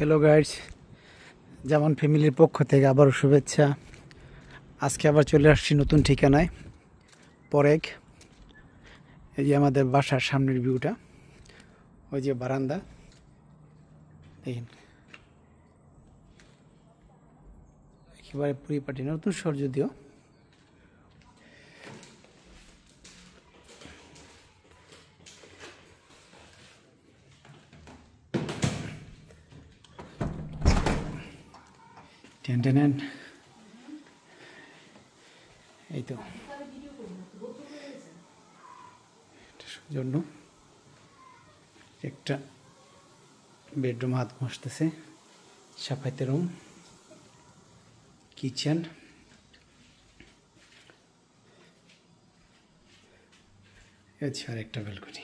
Hello guys, যেমন ফ্যামিলির পক্ষ থেকে আবারও শুভেচ্ছা। আজকে আবার চলে আসছি নতুন ঠিকানায় পরেক। এই যে আমাদের বাসার সামনের ভিউটা, ওই যে বারান্দা দেখেন, একেবারে পরিপাটি, নতুন শহর যদিও। টেন এই তো জন্য একটা বেডরুম হাত ঘষতেছে, সাফাইতে রুম, কিচেন, এছাড়া একটা ব্যালকনি।